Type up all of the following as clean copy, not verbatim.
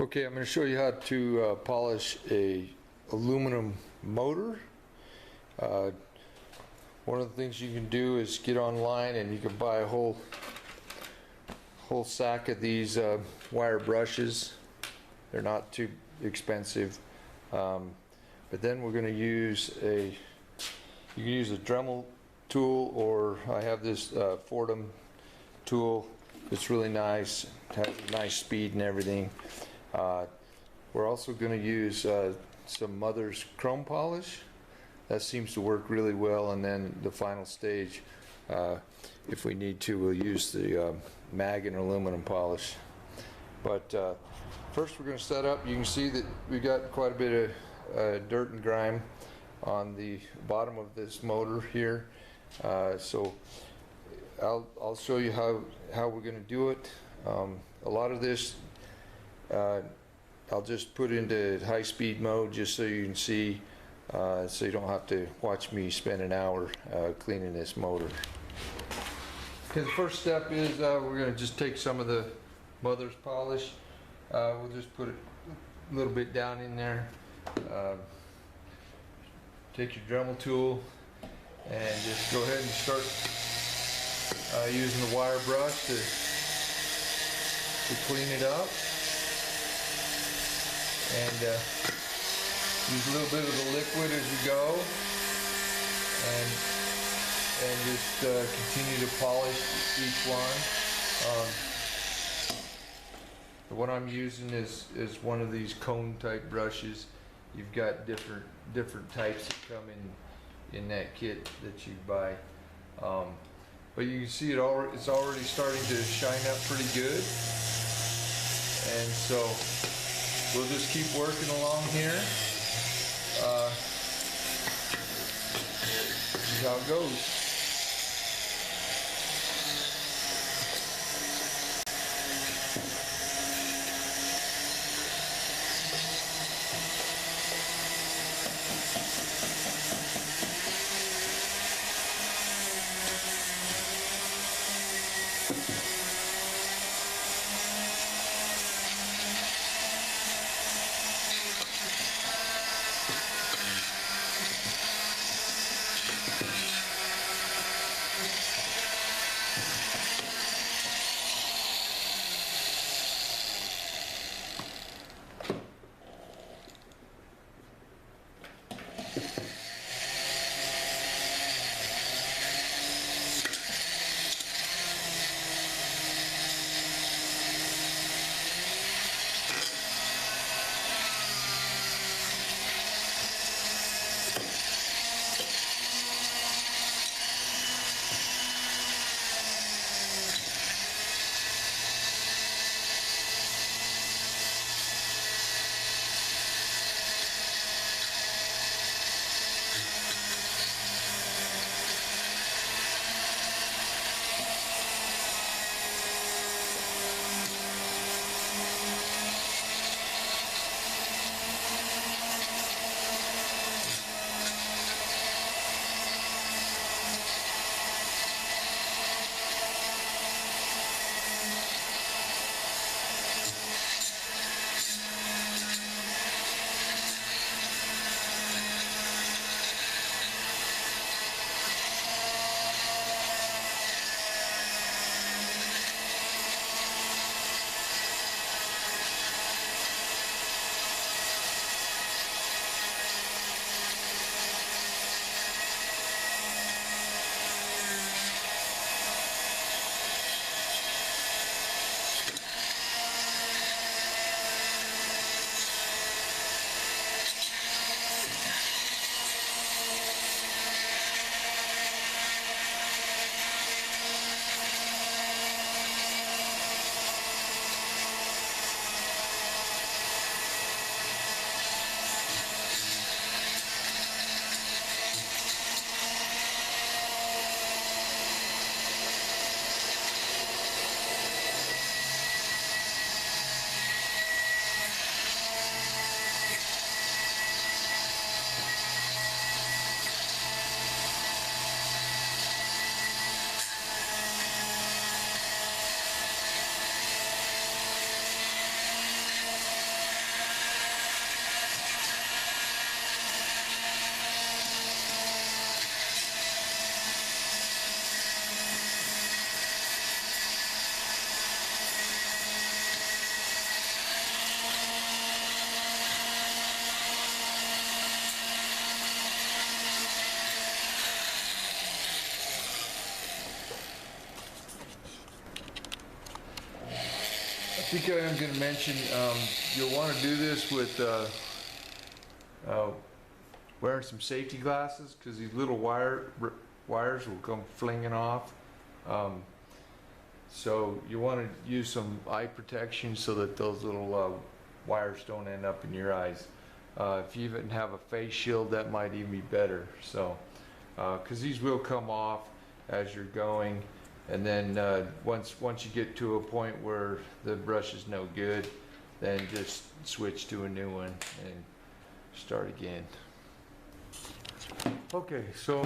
Okay, I'm going to show you how to polish a aluminum motor. One of the things you can do is get online and you can buy a whole sack of these wire brushes. They're not too expensive, but then we're going to use you can use a Dremel tool, or I have this Fordham tool. It's really nice, has a nice speed and everything. We're also going to use some Mother's chrome polish. That seems to work really well, and then the final stage, if we need to, we'll use the mag and aluminum polish. But first we're going to set up. You can see that we got quite a bit of dirt and grime on the bottom of this motor here. So I'll show you how we're going to do it. A lot of this I'll just put into high-speed mode just so you can see, so you don't have to watch me spend an hour cleaning this motor. Okay, the first step is we're going to just take some of the Mother's polish. We'll just put it a little bit down in there. Take your Dremel tool and just go ahead and start using the wire brush to clean it up. And use a little bit of the liquid as you go, and just continue to polish each one. The one I'm using is one of these cone type brushes. You've got different types that come in that kit that you buy, but you can see it's already starting to shine up pretty good, and so we'll just keep working along here. See how it goes. think I am going to mention, you'll want to do this with wearing some safety glasses, because these little wires will come flinging off. So you want to use some eye protection so that those little wires don't end up in your eyes. If you even have a face shield, that might even be better. So, because these will come off as you're going, and then once you get to a point where the brush is no good, then just switch to a new one and start again. Okay, so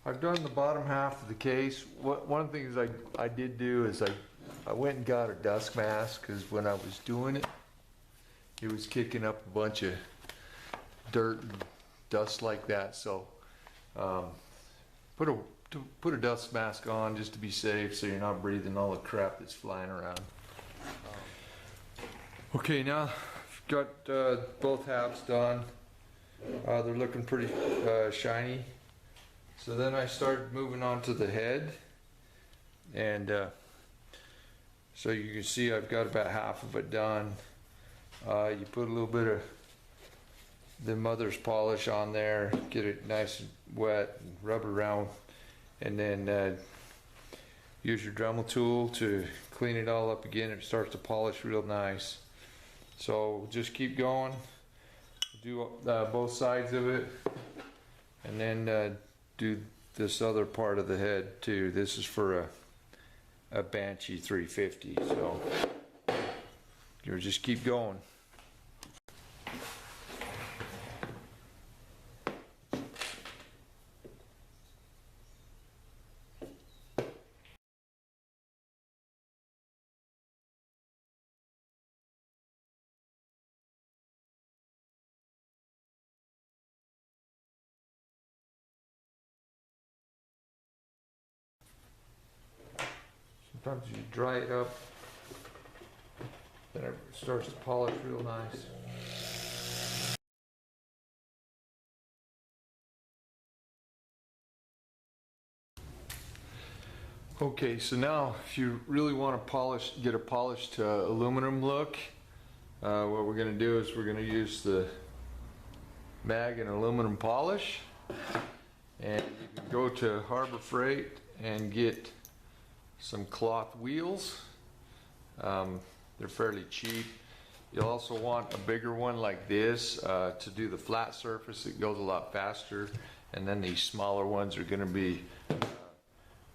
I've done the bottom half of the case. One of the things I did do is I went and got a dust mask, because when I was doing it, it was kicking up a bunch of dirt and dust like that. So put a dust mask on just to be safe, so you're not breathing all the crap that's flying around. Okay, now I've got both halves done. They're looking pretty shiny. So then I started moving on to the head, and so you can see I've got about half of it done. You put a little bit of the mother's polish on there, get it nice and wet, and rub it around, and then use your Dremel tool to clean it all up again. It starts to polish real nice. So just keep going, do both sides of it, and then do this other part of the head too. This is for a Banshee 350, so you just keep going. Sometimes you dry it up, then it starts to polish real nice. Okay, so now if you really want to get a polished aluminum look, what we're going to do is we're going to use the mag and aluminum polish, and you can go to Harbor Freight and get some cloth wheels. They're fairly cheap. You'll also want a bigger one like this to do the flat surface. It goes a lot faster, and then these smaller ones are going to be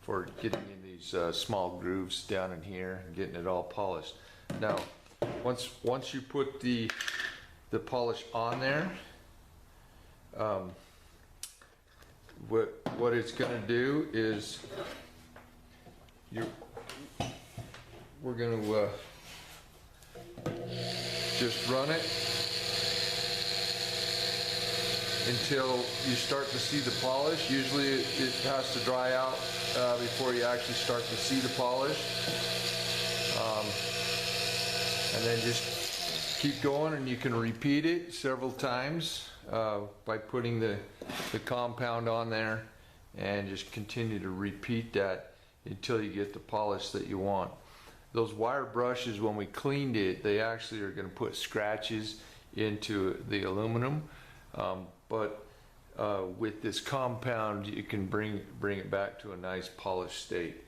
for getting in these small grooves down in here and getting it all polished. Now, once you put the polish on there, what it's going to do is we're going to just run it until you start to see the polish. Usually it has to dry out before you actually start to see the polish. And then just keep going, and you can repeat it several times by putting the compound on there, and just continue to repeat that until you get the polish that you want. Those wire brushes, when we cleaned it, they actually are going to put scratches into the aluminum, but with this compound you can bring it back to a nice polished state.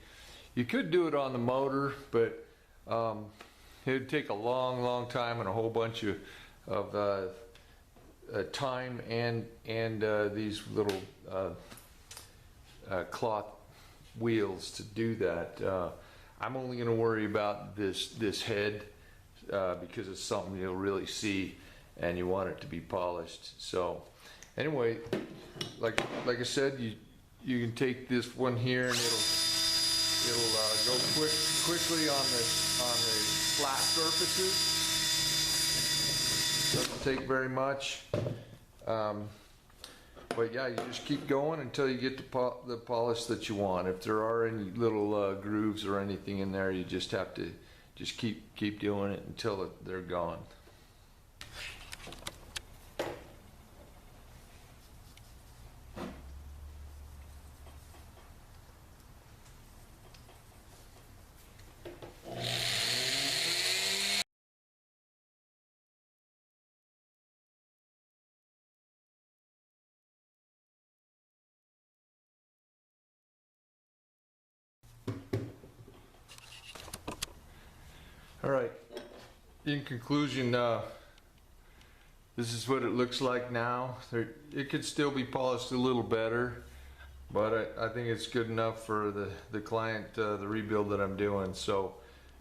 You could do it on the motor, but it would take a long time and a whole bunch of time and these little cloth wheels to do that. I'm only going to worry about this head because it's something you'll really see, and you want it to be polished. So anyway, like I said, you can take this one here, and it'll go quickly on the flat surfaces. Doesn't take very much. But yeah, you just keep going until you get the polish that you want. If there are any little grooves or anything in there, you just have to just keep doing it until they're gone. All right, in conclusion, this is what it looks like now. It could still be polished a little better, but I think it's good enough for the client, the rebuild that I'm doing. So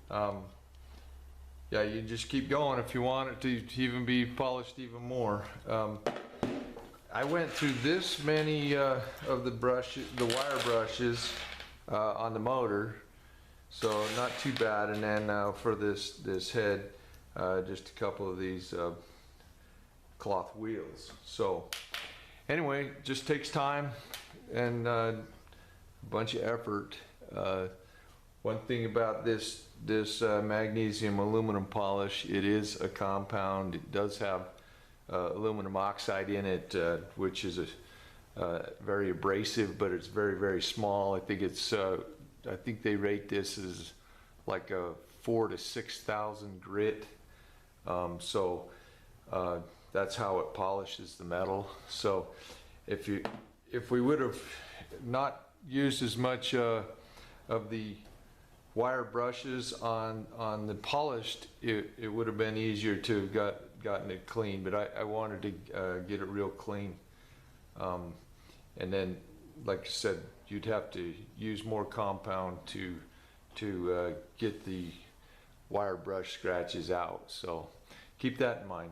yeah, you just keep going if you want it to even be polished even more. I went through this many of the brushes, the wire brushes on the motor, so not too bad. And then for this head, just a couple of these cloth wheels. So anyway, just takes time and a bunch of effort. One thing about this magnesium aluminum polish, it is a compound. It does have aluminum oxide in it, which is very abrasive, but it's very, very small. I think it's I think they rate this as like a 4,000 to 6,000 grit. So that's how it polishes the metal. So if we would have not used as much of the wire brushes on the polished, it would have been easier to have gotten it clean, but I wanted to get it real clean. And then, like I said, you'd have to use more compound to get the wire brush scratches out. So keep that in mind.